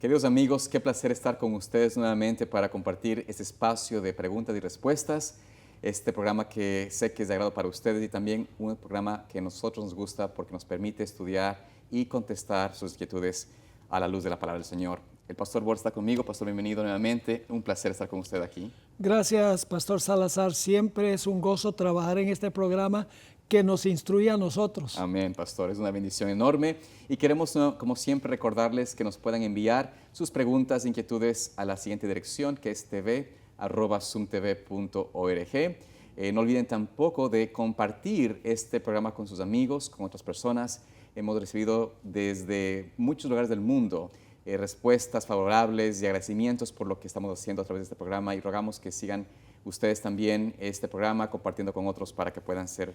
Queridos amigos, qué placer estar con ustedes nuevamente para compartir este espacio de preguntas y respuestas, este programa que sé que es de agrado para ustedes y también un programa que a nosotros nos gusta porque nos permite estudiar y contestar sus inquietudes a la luz de la palabra del Señor. El pastor Bort está conmigo. Pastor, bienvenido nuevamente. Un placer estar con usted aquí. Gracias, Pastor Salazar. Siempre es un gozo trabajar en este programa que nos instruye a nosotros. Amén, pastor. Es una bendición enorme. Y queremos, como siempre, recordarles que nos puedan enviar sus preguntas e inquietudes a la siguiente dirección, que es tv@zoomtv.org. No olviden tampoco de compartir este programa con sus amigos, con otras personas. Hemos recibido desde muchos lugares del mundo respuestas favorables y agradecimientos por lo que estamos haciendo a través de este programa y rogamos que sigan ustedes también este programa compartiendo con otros para que puedan ser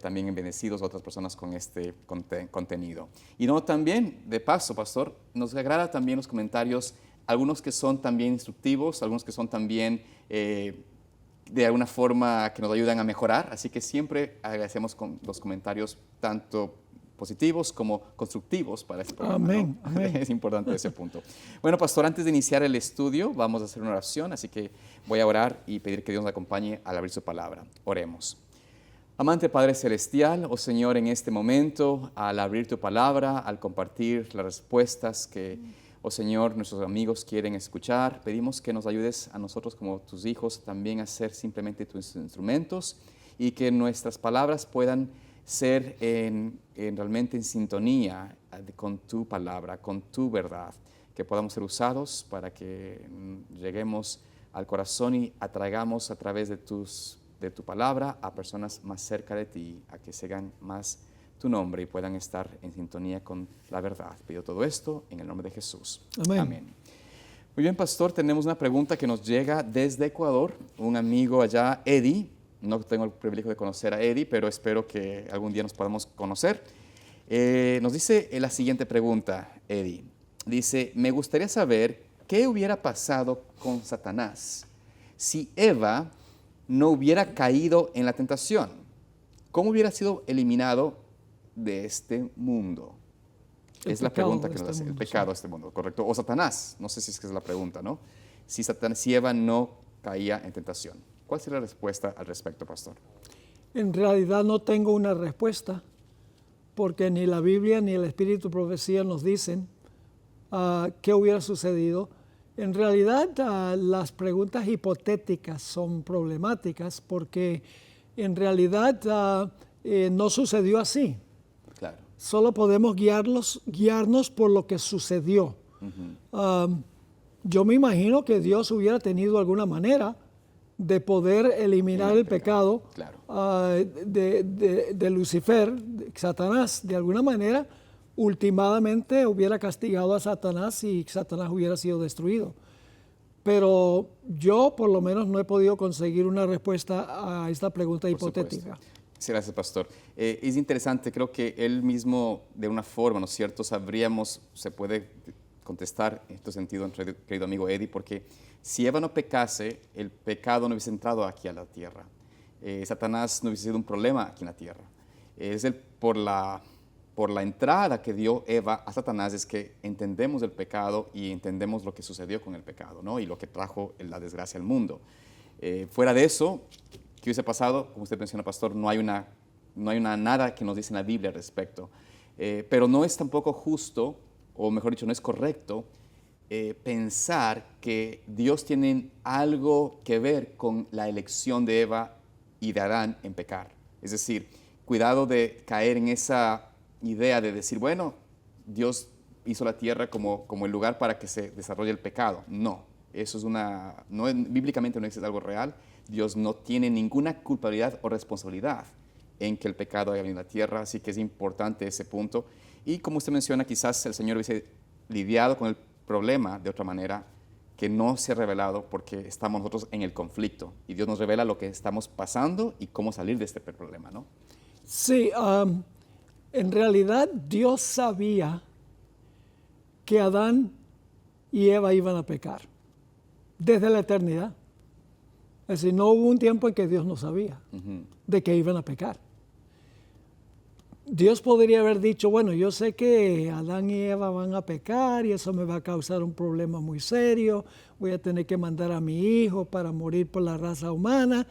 también bendecidos otras personas con este contenido. Y no también, de paso, pastor, nos agrada también los comentarios, algunos que son también instructivos, algunos que son también de alguna forma que nos ayudan a mejorar, así que siempre agradecemos con los comentarios tanto positivos como constructivos para este programa. Amén, ¿no? amén. Es importante ese punto. Bueno, pastor, antes de iniciar el estudio, vamos a hacer una oración, así que voy a orar y pedir que Dios nos acompañe al abrir su palabra. Oremos. Amante Padre Celestial, oh Señor, en este momento, al abrir tu palabra, al compartir las respuestas que, oh Señor, nuestros amigos quieren escuchar, pedimos que nos ayudes a nosotros como tus hijos también a ser simplemente tus instrumentos y que nuestras palabras puedan ser realmente en sintonía con tu palabra, con tu verdad, que podamos ser usados para que lleguemos al corazón y atraigamos a través de tu palabra a personas más cerca de ti, a que sigan más tu nombre y puedan estar en sintonía con la verdad. Pido todo esto en el nombre de Jesús. Amén. Amén. Muy bien, pastor, tenemos una pregunta que nos llega desde Ecuador, un amigo allá, Eddie. No tengo el privilegio de conocer a Eddie, pero espero que algún día nos podamos conocer. Nos dice la siguiente pregunta, Eddie. Dice, me gustaría saber qué hubiera pasado con Satanás si Eva no hubiera caído en la tentación. ¿Cómo hubiera sido eliminado de este mundo? Es la pregunta que nos hace, el pecado de este mundo, ¿correcto? O Satanás, no sé si es que es la pregunta, ¿no? Si Eva no caía en tentación. ¿Cuál sería la respuesta al respecto, pastor? En realidad no tengo una respuesta, porque ni la Biblia ni el Espíritu de Profecía nos dicen qué hubiera sucedido. En realidad las preguntas hipotéticas son problemáticas porque en realidad no sucedió así. Claro. Solo podemos guiarnos por lo que sucedió. Yo me imagino que Dios hubiera tenido alguna manera de poder eliminar el pecado claro. de Lucifer, de Satanás, de alguna manera, últimamente hubiera castigado a Satanás y Satanás hubiera sido destruido. Pero yo, por lo menos, no he podido conseguir una respuesta a esta pregunta hipotética. Supuesto. Sí, gracias, pastor. Es interesante, creo que él mismo, de una forma, ¿no es cierto?, se puede contestar en este sentido, querido amigo Eddie, porque si Eva no pecase, el pecado no hubiese entrado aquí a la tierra. Satanás no hubiese sido un problema aquí en la tierra. Por la entrada que dio Eva a Satanás es que entendemos el pecado y entendemos lo que sucedió con el pecado, ¿no? Y lo que trajo la desgracia al mundo. Fuera de eso, ¿qué hubiese pasado? Como usted menciona, pastor, no hay nada que nos dice en la Biblia al respecto. Pero no es tampoco justo, o mejor dicho, no es correcto pensar que Dios tiene algo que ver con la elección de Eva y de Adán en pecar. Es decir, cuidado de caer en esa idea de decir, bueno, Dios hizo la tierra como el lugar para que se desarrolle el pecado. No, eso bíblicamente no es algo real. Dios no tiene ninguna culpabilidad o responsabilidad en que el pecado haya venido a la tierra, así que es importante ese punto. Y como usted menciona, quizás el Señor hubiese lidiado con el problema de otra manera que no se ha revelado porque estamos nosotros en el conflicto y Dios nos revela lo que estamos pasando y cómo salir de este problema, ¿no? Sí, en realidad Dios sabía que Adán y Eva iban a pecar desde la eternidad. Es decir, no hubo un tiempo en que Dios no sabía de que iban a pecar. Dios podría haber dicho, bueno, yo sé que Adán y Eva van a pecar y eso me va a causar un problema muy serio, voy a tener que mandar a mi hijo para morir por la raza humana,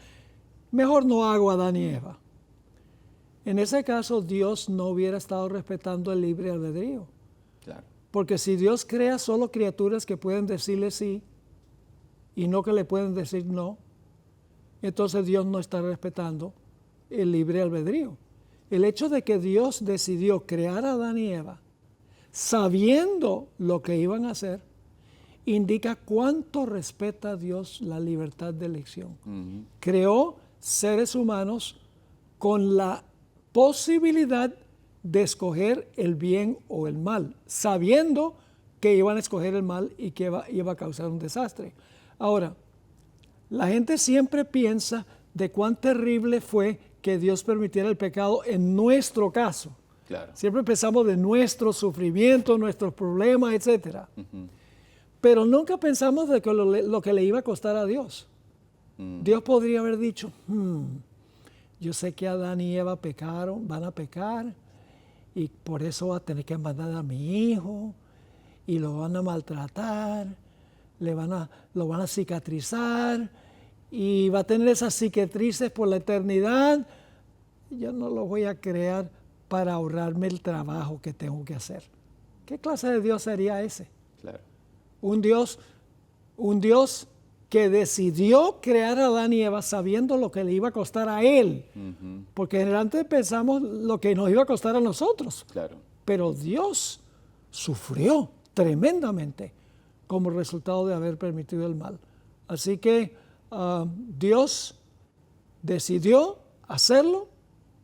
mejor no hago a Adán y Eva. En ese caso, Dios no hubiera estado respetando el libre albedrío. Claro. Porque si Dios crea solo criaturas que pueden decirle sí y no que le pueden decir no, entonces Dios no está respetando el libre albedrío. El hecho de que Dios decidió crear a Adán y Eva sabiendo lo que iban a hacer, indica cuánto respeta Dios la libertad de elección. Creó seres humanos con la posibilidad de escoger el bien o el mal, sabiendo que iban a escoger el mal y que iba a causar un desastre. Ahora, la gente siempre piensa de cuán terrible fue que Dios permitiera el pecado en nuestro caso. Claro. Siempre pensamos de nuestro sufrimiento, nuestros problemas, etc. Pero nunca pensamos de que lo que le iba a costar a Dios. Dios podría haber dicho, yo sé que Adán y Eva pecaron, van a pecar, y por eso va a tener que mandar a mi hijo, y lo van a maltratar, lo van a cicatrizar, y va a tener esas cicatrices por la eternidad. Yo no lo voy a crear para ahorrarme el trabajo que tengo que hacer. ¿Qué clase de Dios sería ese? Claro. Un Dios que decidió crear a Adán y Eva sabiendo lo que le iba a costar a él. Porque antes pensamos lo que nos iba a costar a nosotros. Claro. Pero Dios sufrió tremendamente como resultado de haber permitido el mal. Así que Dios decidió hacerlo,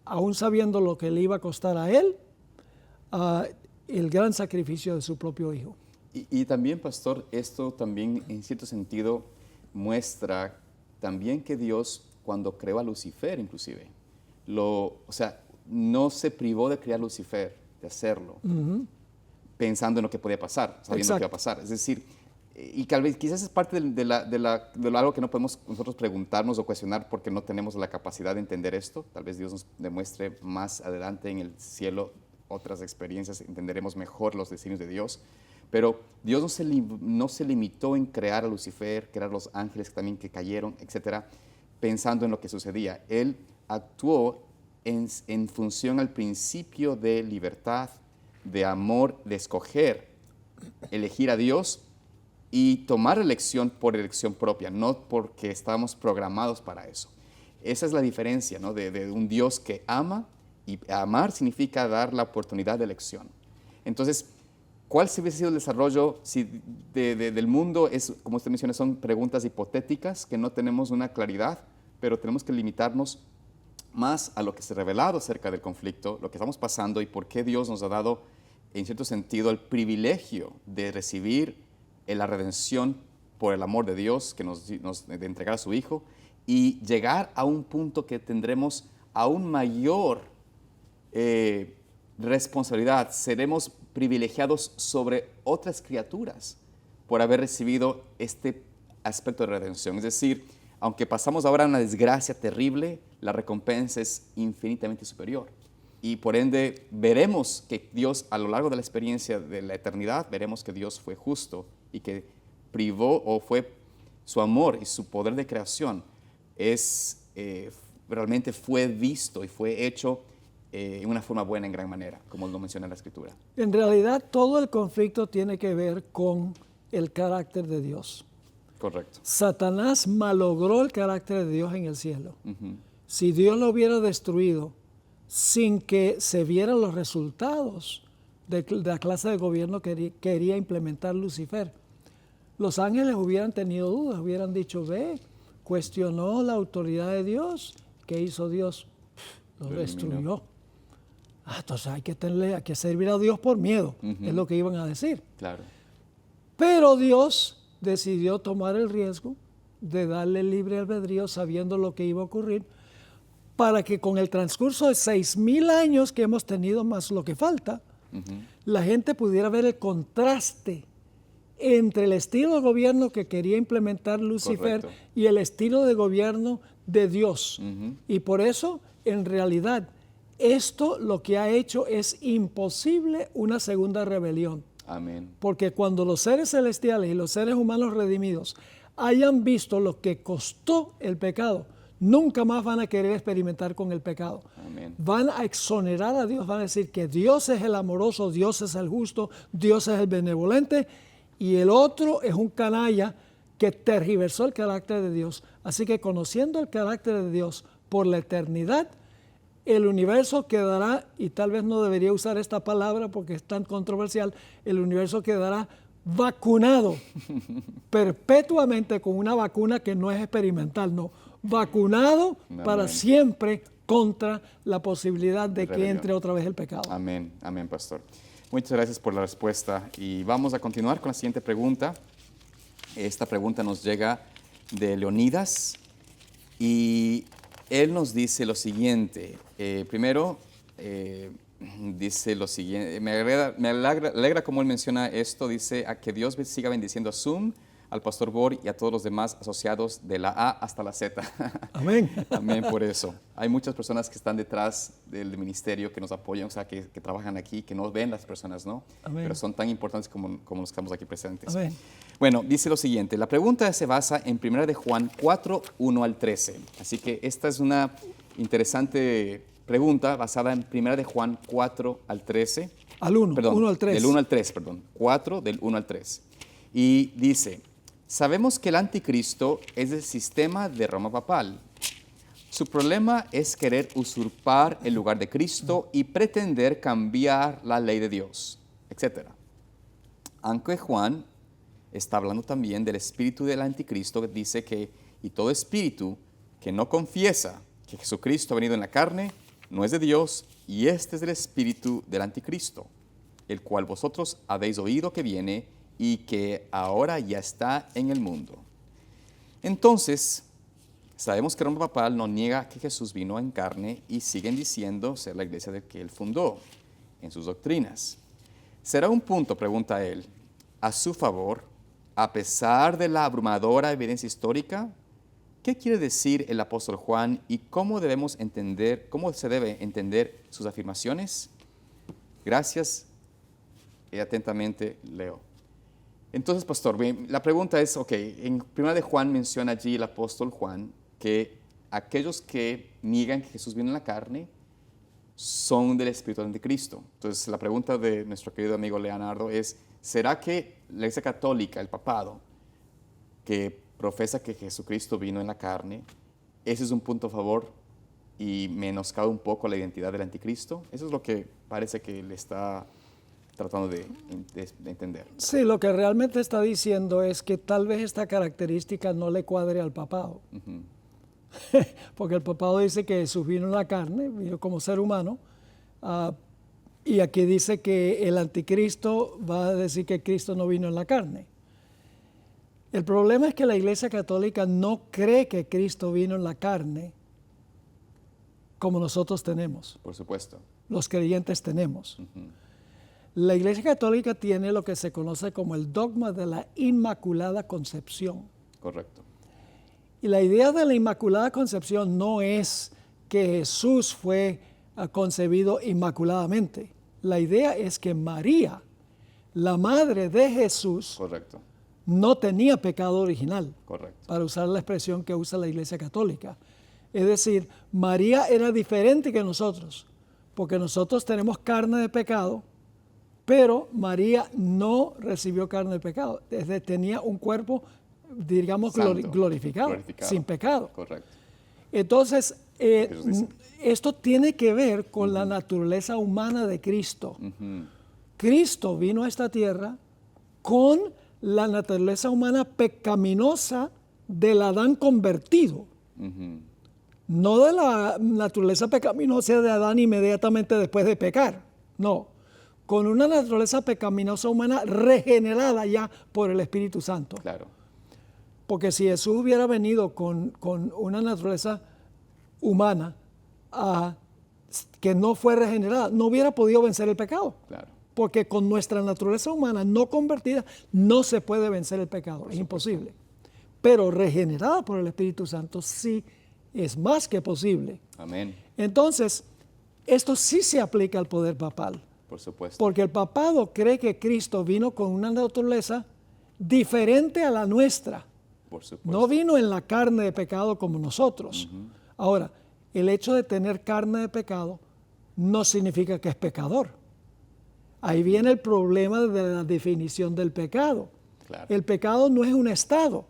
aún sabiendo lo que le iba a costar a él, el gran sacrificio de su propio hijo. Y también, pastor, esto también en cierto sentido muestra también que Dios, cuando creó a Lucifer inclusive, no se privó de crear a Lucifer, de hacerlo, pensando en lo que podía pasar, sabiendo lo que iba a pasar. Es decir, y quizás es parte de algo que no podemos nosotros preguntarnos o cuestionar porque no tenemos la capacidad de entender esto. Tal vez Dios nos demuestre más adelante en el cielo otras experiencias, entenderemos mejor los designios de Dios. Pero Dios no se limitó en crear a Lucifer, crear a los ángeles también que cayeron, etcétera, pensando en lo que sucedía. Él actuó en función al principio de libertad, de amor, de escoger, elegir a Dios y tomar elección por elección propia, no porque estábamos programados para eso. Esa es la diferencia, ¿no? de un Dios que ama, y amar significa dar la oportunidad de elección. Entonces, ¿cuál hubiese sido el desarrollo del mundo? Como usted menciona, son preguntas hipotéticas que no tenemos una claridad, pero tenemos que limitarnos más a lo que se ha revelado acerca del conflicto, lo que estamos pasando y por qué Dios nos ha dado, en cierto sentido, el privilegio de recibir la redención por el amor de Dios, de entregar a su Hijo, y llegar a un punto que tendremos aún mayor responsabilidad, seremos privilegiados sobre otras criaturas por haber recibido este aspecto de redención. Es decir, aunque pasamos ahora una desgracia terrible, la recompensa es infinitamente superior. Y por ende, veremos que Dios, a lo largo de la experiencia de la eternidad, veremos que Dios fue justo y que fue su amor y su poder de creación realmente fue visto y fue hecho en una forma buena en gran manera, como lo menciona la Escritura. En realidad, todo el conflicto tiene que ver con el carácter de Dios. Correcto. Satanás malogró el carácter de Dios en el cielo. Si Dios lo hubiera destruido sin que se vieran los resultados de la clase de gobierno que quería implementar Lucifer, los ángeles hubieran tenido dudas, hubieran dicho, cuestionó la autoridad de Dios. ¿Qué hizo Dios? Lo destruyó. Entonces hay que servir a Dios por miedo, es lo que iban a decir. Claro. Pero Dios decidió tomar el riesgo de darle libre albedrío sabiendo lo que iba a ocurrir, para que con el transcurso de 6,000 años que hemos tenido más lo que falta, la gente pudiera ver el contraste entre el estilo de gobierno que quería implementar Lucifer. Correcto. Y el estilo de gobierno de Dios. Y por eso, en realidad, esto lo que ha hecho es imposible una segunda rebelión. Amén. Porque cuando los seres celestiales y los seres humanos redimidos hayan visto lo que costó el pecado, nunca más van a querer experimentar con el pecado. Amén. Van a exonerar a Dios, van a decir que Dios es el amoroso, Dios es el justo, Dios es el benevolente, y el otro es un canalla que tergiversó el carácter de Dios. Así que conociendo el carácter de Dios por la eternidad, el universo quedará, y tal vez no debería usar esta palabra porque es tan controversial, el universo quedará vacunado perpetuamente con una vacuna que no es experimental, no, vacunado para siempre contra la posibilidad de que entre otra vez el pecado. Amén, amén, pastor. Muchas gracias por la respuesta y vamos a continuar con la siguiente pregunta. Esta pregunta nos llega de Leonidas y él nos dice lo siguiente. Primero, dice lo siguiente, me alegra como él menciona esto, dice a que Dios siga bendiciendo a Zoom, al pastor Bor y a todos los demás asociados de la A hasta la Z. Amén. Amén por eso. Hay muchas personas que están detrás del ministerio, que nos apoyan, o sea, que trabajan aquí, que no ven las personas, ¿no? Amén. Pero son tan importantes como los que estamos aquí presentes. Amén. Bueno, dice lo siguiente, la pregunta se basa en 1 de Juan 4, 1 al 13. Así que esta es una interesante pregunta basada en 1 de Juan 4 al 13. Al 1, perdón, 1 al 3. Del 1 al 3, perdón. 4 del 1 al 3. Y dice, sabemos que el anticristo es el sistema de Roma papal. Su problema es querer usurpar el lugar de Cristo y pretender cambiar la ley de Dios, etc. Aunque Juan está hablando también del espíritu del anticristo, que dice que, y todo espíritu que no confiesa que Jesucristo ha venido en la carne, no es de Dios, y este es el espíritu del anticristo, el cual vosotros habéis oído que viene y que ahora ya está en el mundo. Entonces, sabemos que Roma papal no niega que Jesús vino en carne y siguen diciendo ser la iglesia de que él fundó en sus doctrinas. ¿Será un punto, pregunta él, a su favor, a pesar de la abrumadora evidencia histórica? ¿Qué quiere decir el apóstol Juan y cómo se debe entender sus afirmaciones? Gracias y atentamente leo. Entonces, pastor, la pregunta es, en 1 de Juan menciona allí el apóstol Juan que aquellos que niegan que Jesús vino en la carne son del espíritu del anticristo. Entonces, la pregunta de nuestro querido amigo Leonardo es, ¿será que la Iglesia Católica, el papado, que profesa que Jesucristo vino en la carne, ese es un punto a favor y menoscaba un poco la identidad del anticristo? Eso es lo que parece que le está tratando de entender. Sí, lo que realmente está diciendo es que tal vez esta característica no le cuadre al papado. Porque el papado dice que Jesús vino en la carne, vino como ser humano, y aquí dice que el anticristo va a decir que Cristo no vino en la carne. El problema es que la Iglesia Católica no cree que Cristo vino en la carne como nosotros tenemos. Por supuesto. Los creyentes tenemos. La Iglesia Católica tiene lo que se conoce como el dogma de la Inmaculada Concepción. Correcto. Y la idea de la Inmaculada Concepción no es que Jesús fue concebido inmaculadamente. La idea es que María, la madre de Jesús, correcto, no tenía pecado original, correcto, para usar la expresión que usa la Iglesia Católica. Es decir, María era diferente que nosotros, porque nosotros tenemos carne de pecado, pero María no recibió carne de pecado. Tenía un cuerpo, digamos, santo, glorificado, sin pecado. Correcto. Entonces, esto tiene que ver con la naturaleza humana de Cristo. Cristo vino a esta tierra con la naturaleza humana pecaminosa del Adán convertido. No de la naturaleza pecaminosa de Adán inmediatamente después de pecar. No. Con una naturaleza pecaminosa humana regenerada ya por el Espíritu Santo. Claro. Porque si Jesús hubiera venido con una naturaleza humana que no fue regenerada, no hubiera podido vencer el pecado. Claro. Porque con nuestra naturaleza humana no convertida no se puede vencer el pecado, es imposible. Pero regenerada por el Espíritu Santo sí es más que posible. Amén. Entonces, esto sí se aplica al poder papal, Por supuesto. porque el papado cree que Cristo vino con una naturaleza diferente a la nuestra. Por supuesto. No vino en la carne de pecado como nosotros. Ahora, el hecho de tener carne de pecado no significa que es pecador. Ahí viene el problema de la definición del pecado. Claro. El pecado no es un estado.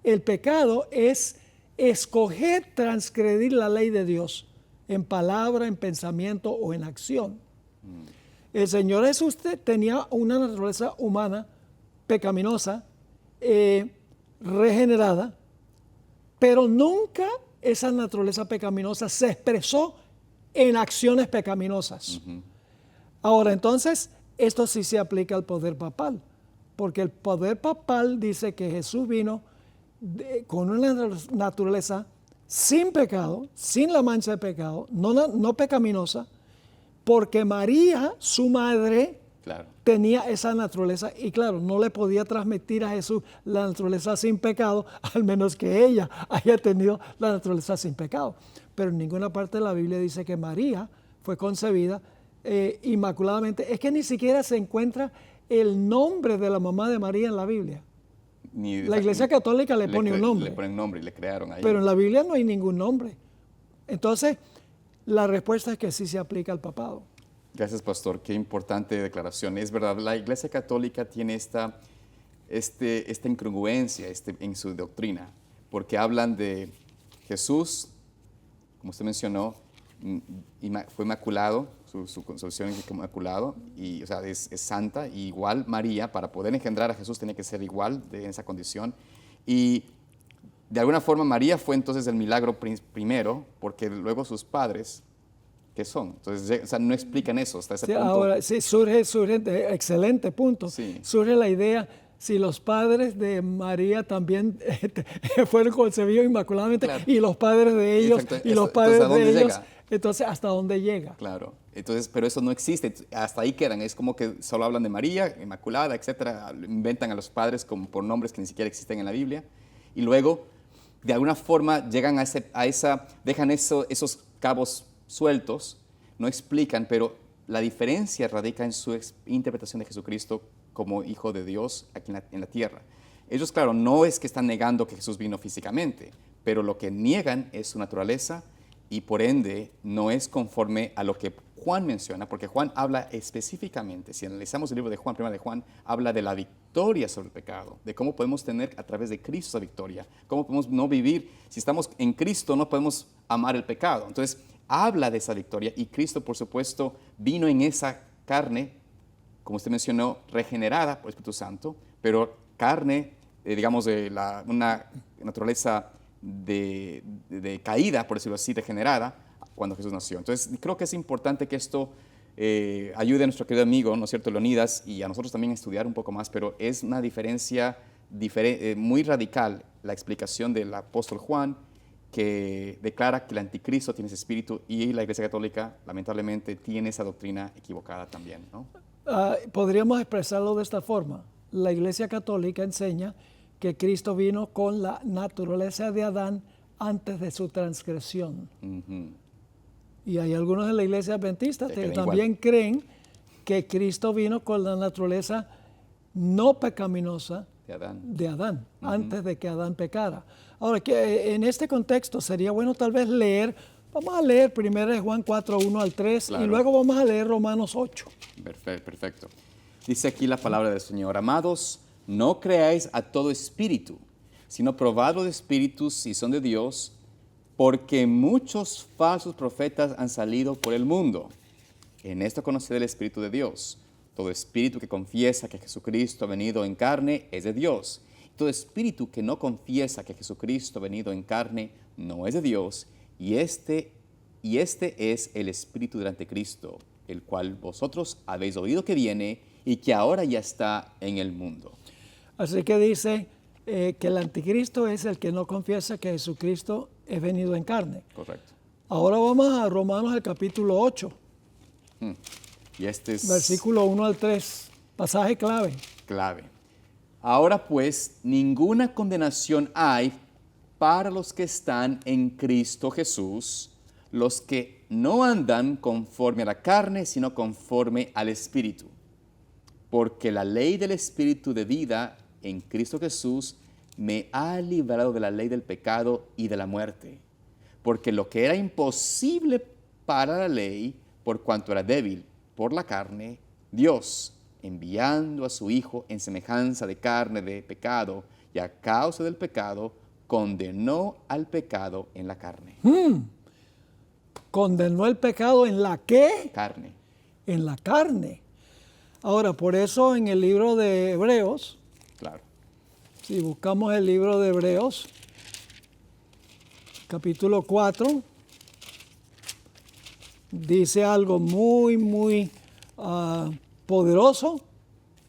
El pecado es escoger transgredir la ley de Dios en palabra, en pensamiento o en acción. El Señor Jesús tenía una naturaleza humana pecaminosa, regenerada, pero nunca esa naturaleza pecaminosa se expresó en acciones pecaminosas. Ahora, entonces, esto sí se aplica al poder papal, porque el poder papal dice que Jesús vino con una naturaleza sin pecado, sin la mancha de pecado, no pecaminosa, porque María, su madre, Claro. tenía esa naturaleza y claro, no le podía transmitir a Jesús la naturaleza sin pecado, al menos que ella haya tenido la naturaleza sin pecado. Pero en ninguna parte de la Biblia dice que María fue concebida inmaculadamente. Es que ni siquiera se encuentra el nombre de la mamá de María en la Biblia. La Iglesia Católica le pone un nombre. Le ponen nombre y le crearon ahí. Pero en la Biblia no hay ningún nombre. Entonces, la respuesta es que sí se aplica al papado. Gracias, pastor. Qué importante declaración. Es verdad, la Iglesia Católica tiene esta incongruencia en su doctrina, porque hablan de Jesús, como usted mencionó, fue inmaculado, su concepción es inmaculado, y, o sea, es santa, y igual María, para poder engendrar a Jesús, tenía que ser igual en esa condición. Y de alguna forma María fue entonces el milagro primero, porque luego sus padres, ¿qué son? Entonces, o sea, no explican eso hasta ese Sí, punto. ahora sí, surge, excelente punto. Sí. Surge la idea, si los padres de María también fueron concebidos inmaculadamente, Claro. y los padres de ellos, Exacto. y los Entonces, padres ¿a dónde de ellos, llega? entonces, ¿hasta dónde llega? Claro, entonces, pero eso no existe, hasta ahí quedan, es como que solo hablan de María, Inmaculada, etcétera, inventan a los padres como por nombres que ni siquiera existen en la Biblia, y luego, de alguna forma, llegan dejan esos cabos sueltos, no explican, pero la diferencia radica en su interpretación de Jesucristo como Hijo de Dios aquí en la tierra. Ellos, claro, no es que están negando que Jesús vino físicamente, pero lo que niegan es su naturaleza, y por ende no es conforme a lo que Juan menciona, porque Juan habla específicamente, si analizamos el libro de Juan, 1 de Juan, habla de la victoria sobre el pecado, de cómo podemos tener a través de Cristo esa victoria, cómo podemos no vivir, si estamos en Cristo no podemos amar el pecado. Entonces habla de esa victoria, y Cristo, por supuesto, vino en esa carne, como usted mencionó, regenerada por el Espíritu Santo, pero carne, digamos, de una naturaleza de caída, por decirlo así, degenerada, cuando Jesús nació. Entonces, creo que es importante que esto ayude a nuestro querido amigo, ¿no es cierto?, Leonidas, y a nosotros también a estudiar un poco más, pero es una diferencia muy radical la explicación del apóstol Juan, que declara que el anticristo tiene ese espíritu, y la Iglesia Católica, lamentablemente, tiene esa doctrina equivocada también, ¿no? Podríamos expresarlo de esta forma. La Iglesia Católica enseña que Cristo vino con la naturaleza de Adán antes de su transgresión. Y hay algunos en la Iglesia Adventista que también creen que Cristo vino con la naturaleza no pecaminosa de Adán, antes de que Adán pecara. Ahora, que en este contexto sería bueno tal vez vamos a leer 1 Juan 4, 1 al 3, claro, y luego vamos a leer Romanos 8. Perfecto. Dice aquí la palabra del Señor: amados, no creáis a todo espíritu, sino probad los espíritus si son de Dios, porque muchos falsos profetas han salido por el mundo. En esto conoced el Espíritu de Dios. Todo espíritu que confiesa que Jesucristo ha venido en carne es de Dios. Todo espíritu que no confiesa que Jesucristo ha venido en carne no es de Dios. Y este es el espíritu del anticristo, el cual vosotros habéis oído que viene y que ahora ya está en el mundo. Así que dice que el anticristo es el que no confiesa que Jesucristo es venido en carne. Correcto. Ahora vamos a Romanos, el capítulo 8. Y este es... versículo 1 al 3, pasaje clave. Ahora pues, ninguna condenación hay para los que están en Cristo Jesús, los que no andan conforme a la carne, sino conforme al Espíritu. Porque la ley del Espíritu de vida en Cristo Jesús me ha librado de la ley del pecado y de la muerte. Porque lo que era imposible para la ley, por cuanto era débil por la carne, Dios, enviando a su Hijo en semejanza de carne de pecado, y a causa del pecado, condenó al pecado en la carne. Condenó el pecado en la ¿qué? Carne. En la carne. Ahora, por eso en el libro de Hebreos, Claro. si buscamos el libro de Hebreos, capítulo 4, dice algo muy, muy poderoso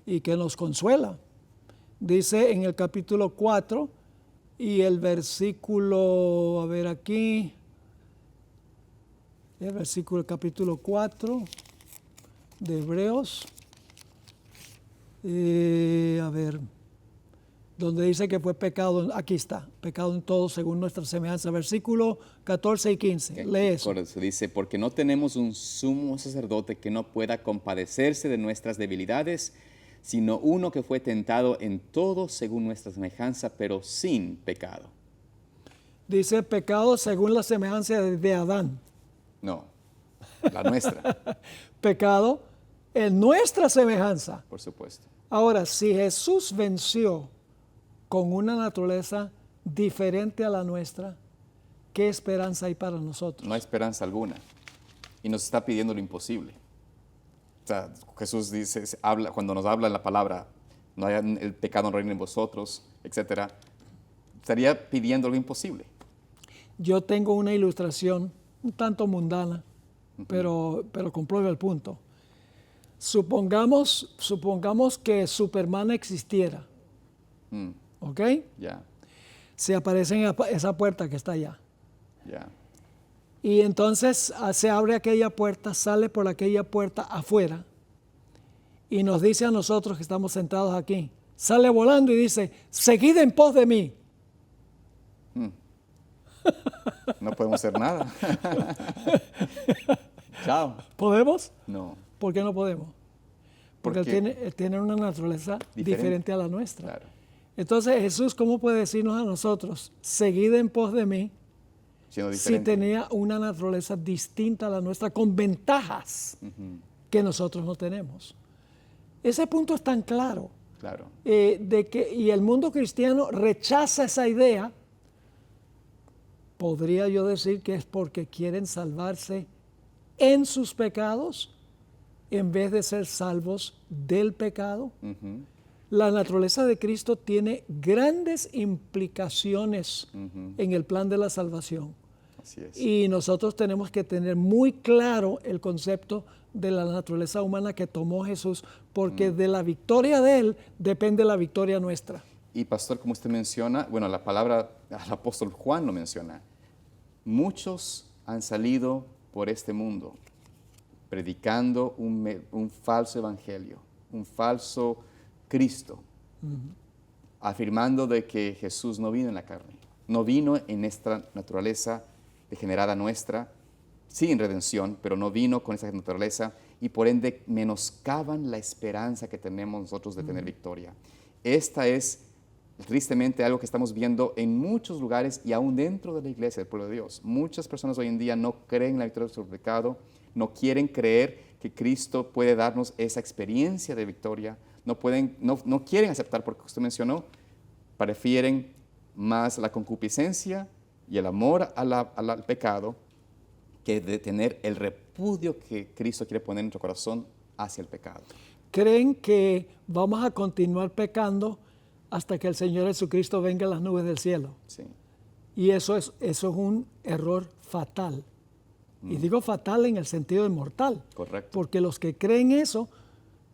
y que nos consuela. Dice en el capítulo 4 y el versículo, a ver aquí, el versículo capítulo 4 de Hebreos, a ver, donde dice que fue pecado, aquí está, pecado en todo según nuestra semejanza, versículo 14 y 15, Okay. lee eso. Por eso dice, porque no tenemos un sumo sacerdote que no pueda compadecerse de nuestras debilidades, sino uno que fue tentado en todo según nuestra semejanza, pero sin pecado. Dice pecado según la semejanza de Adán, No, la nuestra, pecado en nuestra semejanza. por supuesto. Ahora, si Jesús venció con una naturaleza diferente a la nuestra, ¿qué esperanza hay para nosotros? No hay esperanza alguna. Y nos está pidiendo lo imposible. O sea, Jesús dice, cuando nos habla en la palabra, no haya el pecado no reine en vosotros, etc., estaría pidiendo lo imposible. Yo tengo una ilustración un tanto mundana, pero comprueba el punto. Supongamos que Superman existiera, ¿ok? Ya, Se aparece en esa puerta que está allá. ya. Y entonces se abre aquella puerta, sale por aquella puerta afuera y nos dice a nosotros que estamos sentados aquí, sale volando y dice, seguid en pos de mí. No podemos hacer nada. Chao. ¿Podemos? No. ¿Por qué no podemos? Porque él tiene una naturaleza diferente a la nuestra. Claro. Entonces Jesús, ¿cómo puede decirnos a nosotros, seguid en pos de mí, Siendo si diferente. tenía una naturaleza distinta a la nuestra, con ventajas que nosotros no tenemos? Ese punto es tan claro. Claro. Y el mundo cristiano rechaza esa idea. Podría yo decir que es porque quieren salvarse en sus pecados en vez de ser salvos del pecado. La naturaleza de Cristo tiene grandes implicaciones en el plan de la salvación. Así es. Y nosotros tenemos que tener muy claro el concepto de la naturaleza humana que tomó Jesús, porque de la victoria de Él depende la victoria nuestra. Y pastor, como usted menciona, bueno, la palabra, el apóstol Juan lo menciona, muchos han salido por este mundo predicando un falso evangelio, un falso Cristo, afirmando de que Jesús no vino en la carne, no vino en esta naturaleza degenerada nuestra, sí en redención, pero no vino con esa naturaleza y por ende menoscaban la esperanza que tenemos nosotros de tener victoria. Esta es tristemente algo que estamos viendo en muchos lugares y aún dentro de la iglesia del pueblo de Dios. Muchas personas hoy en día no creen en la victoria sobre el pecado, no quieren creer que Cristo puede darnos esa experiencia de victoria, no quieren aceptar, porque usted mencionó, prefieren más la concupiscencia y el amor al pecado que de tener el repudio que Cristo quiere poner en nuestro corazón hacia el pecado. Creen que vamos a continuar pecando hasta que el Señor Jesucristo venga en las nubes del cielo. Sí. Y eso es un error fatal. Y digo fatal en el sentido de mortal. Correcto. Porque los que creen eso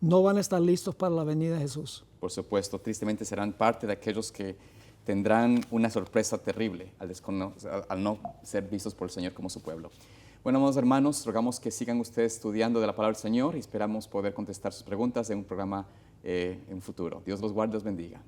no van a estar listos para la venida de Jesús. Por supuesto, tristemente serán parte de aquellos que tendrán una sorpresa terrible al no ser vistos por el Señor como su pueblo. Bueno, amados hermanos, rogamos que sigan ustedes estudiando de la palabra del Señor y esperamos poder contestar sus preguntas en un programa en un futuro. Dios los guarde y los bendiga.